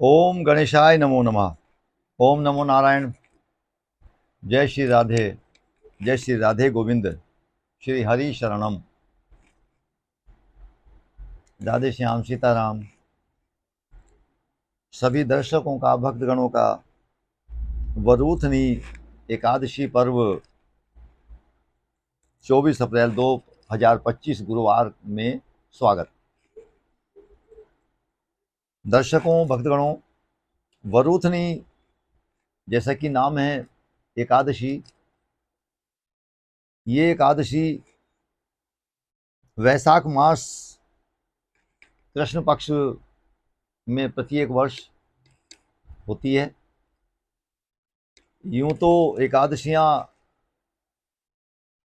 ओम गणेशाय नमो नमः। ओम नमो नारायण। जय श्री राधे। जय श्री राधे गोविंद। श्री हरि शरणम। राधे श्याम सीताराम। सभी दर्शकों का, भक्तगणों का वरूथनी एकादशी पर्व 24 अप्रैल 2025 गुरुवार में स्वागत। दर्शकों, भक्तगणों, वरूथनी जैसा कि नाम है एकादशी, ये एकादशी वैशाख मास कृष्ण पक्ष में प्रत्येक वर्ष होती है। यूं तो एकादशियां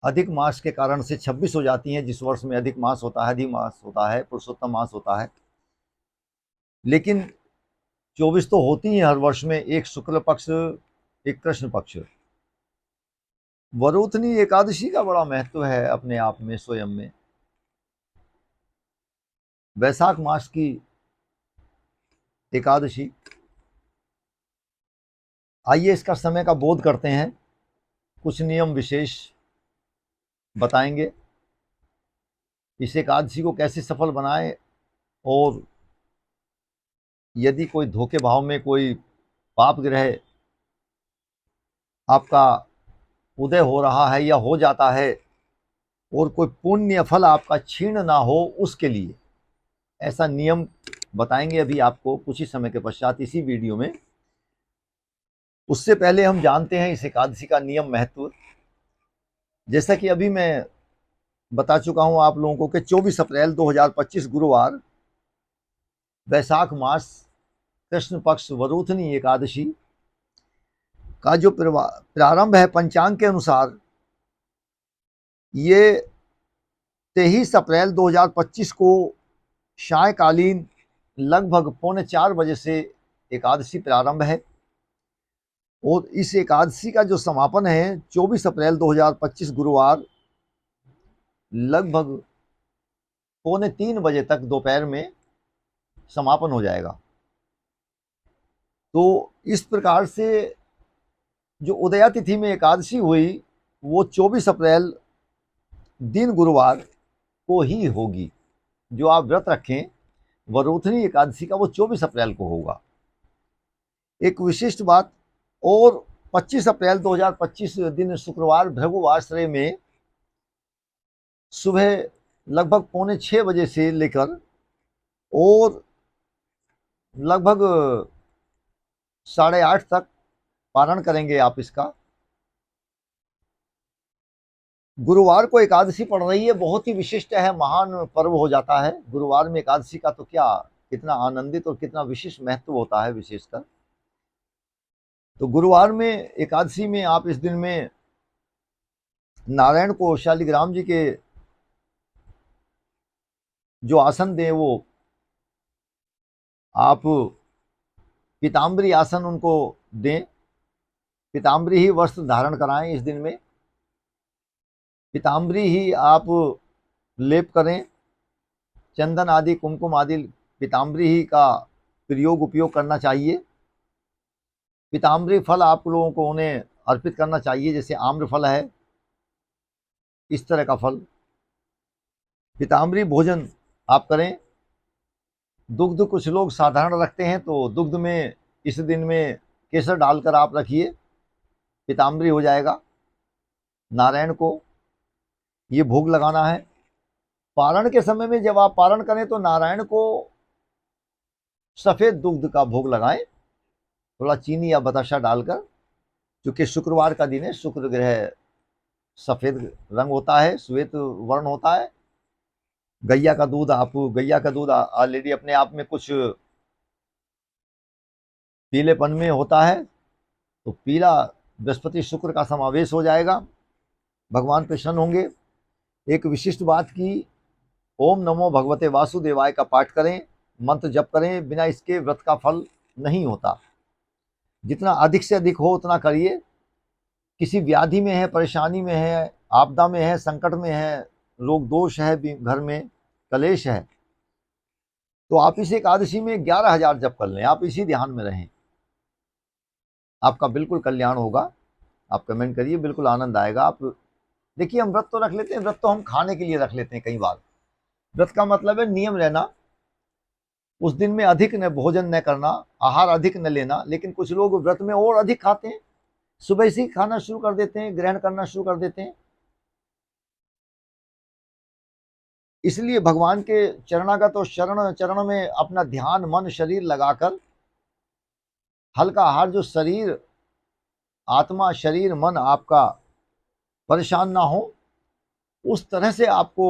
अधिक मास के कारण से 26 हो जाती हैं, जिस वर्ष में अधिक मास होता है, अधिक मास होता है, पुरुषोत्तम मास होता है। लेकिन 24 तो होती हैं हर वर्ष में, एक शुक्ल पक्ष, एक कृष्ण पक्ष। वरूथनी एकादशी का बड़ा महत्व है अपने आप में, स्वयं में। वैशाख मास की एकादशी। आइए इसका समय का बोध करते हैं, कुछ नियम विशेष बताएंगे। इस एकादशी को कैसे सफल बनाएं, और यदि कोई धोखे भाव में कोई पाप ग्रह आपका उदय हो रहा है या हो जाता है और कोई पुण्य फल आपका छीण ना हो, उसके लिए ऐसा नियम बताएंगे अभी आपको कुछ ही समय के पश्चात इसी वीडियो में। उससे पहले हम जानते हैं इस एकादशी का नियम, महत्व। जैसा कि अभी मैं बता चुका हूं आप लोगों को कि 24 अप्रैल 2025 गुरुवार, वैशाख मास कृष्ण पक्ष वरूथनी एकादशी का जो प्रारंभ है पंचांग के अनुसार, ये 23 अप्रैल 2025 को सायकालीन लगभग 3:45 बजे से एकादशी प्रारंभ है। और इस एकादशी का जो समापन है 24 अप्रैल 2025 गुरुवार लगभग 2:45 बजे तक दोपहर में समापन हो जाएगा। तो इस प्रकार से जो उदया तिथि में एकादशी हुई वो 24 अप्रैल दिन गुरुवार को ही होगी। जो आप व्रत रखें वरूथनी एकादशी का, वो 24 अप्रैल को होगा। एक विशिष्ट बात और, 25 अप्रैल 2025 दिन शुक्रवार भृगुवाश्रय में सुबह लगभग 5:45 बजे से लेकर और लगभग 8:30 तक पारण करेंगे आप इसका। गुरुवार को एकादशी पड़ रही है, बहुत ही विशिष्ट है, महान पर्व हो जाता है गुरुवार में एकादशी का। तो क्या कितना आनंदित और कितना विशिष्ट महत्व होता है विशेषकर। तो गुरुवार में एकादशी में आप इस दिन में नारायण को शालिग्राम जी के जो आसन दें, वो आप पीताम्बरी आसन उनको दें। पीताम्बरी ही वस्त्र धारण कराएं इस दिन में। पीताम्बरी ही आप लेप करें। चंदन आदि, कुमकुम आदि पीताम्बरी ही का प्रयोग उपयोग करना चाहिए। पीताम्बरी फल आप लोगों को उन्हें अर्पित करना चाहिए, जैसे आम्र फल है, इस तरह का फल। पीताम्बरी भोजन आप करें। दुग्ध कुछ लोग साधारण रखते हैं, तो दुग्ध में इस दिन में केसर डालकर आप रखिए, पीताम्बरी हो जाएगा। नारायण को ये भोग लगाना है। पारण के समय में जब आप पारण करें तो नारायण को सफेद दुग्ध का भोग लगाएं, थोड़ा चीनी या बताशा डालकर। क्योंकि शुक्रवार का दिन है, शुक्र ग्रह सफेद रंग होता है, श्वेत वर्ण होता है। गैया का दूध, आप गैया का दूध ऑलरेडी अपने आप में कुछ पीलेपन में होता है, तो पीला बृहस्पति शुक्र का समावेश हो जाएगा, भगवान प्रसन्न होंगे। एक विशिष्ट बात की, ओम नमो भगवते वासुदेवाय का पाठ करें, मंत्र जप करें, बिना इसके व्रत का फल नहीं होता। जितना अधिक से अधिक हो उतना करिए। किसी व्याधि में है, परेशानी में है, आपदा में है, संकट में है, रोग दोष है, घर में कलेश है, तो आप इस एकादशी में 11,000 जप कर लें, आप इसी ध्यान में रहें, आपका बिल्कुल कल्याण होगा। आप कमेंट करिए, बिल्कुल आनंद आएगा। आप देखिए, हम व्रत तो रख लेते हैं, व्रत तो हम खाने के लिए रख लेते हैं कई बार। व्रत का मतलब है नियम रहना, उस दिन में अधिक न भोजन न करना, आहार अधिक न लेना। लेकिन कुछ लोग व्रत में और अधिक खाते हैं, सुबह से ही खाना शुरू कर देते हैं, ग्रहण करना शुरू कर देते हैं। इसलिए भगवान के चरणागत और शरण चरण में अपना ध्यान, मन, शरीर लगाकर हल्का आहार, जो शरीर, आत्मा, शरीर, मन आपका परेशान ना हो, उस तरह से आपको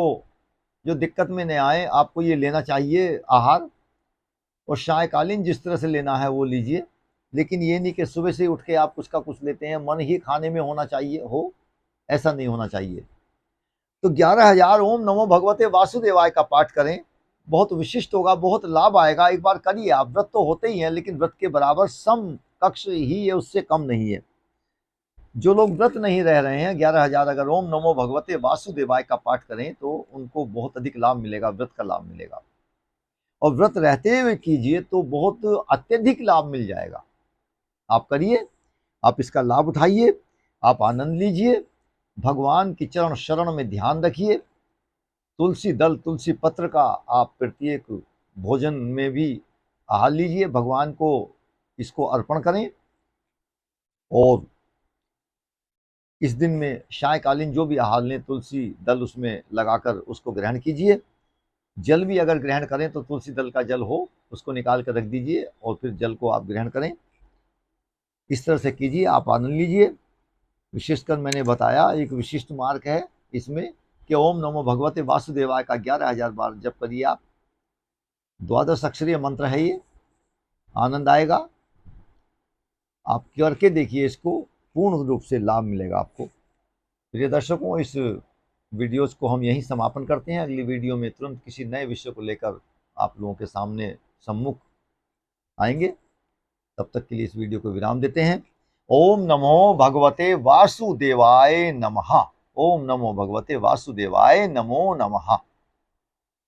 जो दिक्कत में न आए, आपको ये लेना चाहिए आहार। और सायकालीन जिस तरह से लेना है वो लीजिए, लेकिन ये नहीं कि सुबह से उठ के आप कुछ का कुछ लेते हैं, मन ही खाने में होना चाहिए हो, ऐसा नहीं होना चाहिए। तो 11,000 ओम नमो भगवते वासुदेवाय का पाठ करें, बहुत विशिष्ट होगा, बहुत लाभ आएगा। एक बार करिए आप। व्रत तो होते ही हैं, लेकिन व्रत के बराबर सम कक्ष ही है, उससे कम नहीं है। जो लोग व्रत नहीं रह रहे हैं, 11,000 अगर ओम नमो भगवते वासुदेवाय का पाठ करें तो उनको बहुत अधिक लाभ मिलेगा, व्रत का लाभ मिलेगा। और व्रत रहते हुए कीजिए तो बहुत अत्यधिक लाभ मिल जाएगा। आप करिए, आप इसका लाभ उठाइए, आप आनंद लीजिए, भगवान की चरण शरण में ध्यान रखिए। तुलसी दल, तुलसी पत्र का आप प्रत्येक भोजन में भी आहार लीजिए, भगवान को इसको अर्पण करें। और इस दिन में सायकालीन जो भी आहार लें, तुलसी दल उसमें लगाकर उसको ग्रहण कीजिए। जल भी अगर ग्रहण करें तो तुलसी दल का जल हो, उसको निकाल कर रख दीजिए और फिर जल को आप ग्रहण करें। इस तरह से कीजिए, आप आनंद लीजिए। विशेषकर मैंने बताया एक विशिष्ट मार्ग है इसमें कि ओम नमो भगवते वासुदेवाय का 11,000 बार जप करिए आप। 12 अक्षरीय मंत्र है ये, आनंद आएगा। आप करके देखिए, इसको पूर्ण रूप से लाभ मिलेगा आपको। प्रिय दर्शकों, इस वीडियोस को हम यहीं समापन करते हैं। अगली वीडियो में तुरंत किसी नए विषय को लेकर आप लोगों के सामने सम्मुख आएंगे। तब तक के लिए इस वीडियो को विराम देते हैं। ओम नमो भगवते वासुदेवाय नमः। ओम नमो भगवते वासुदेवाय नमो नमः।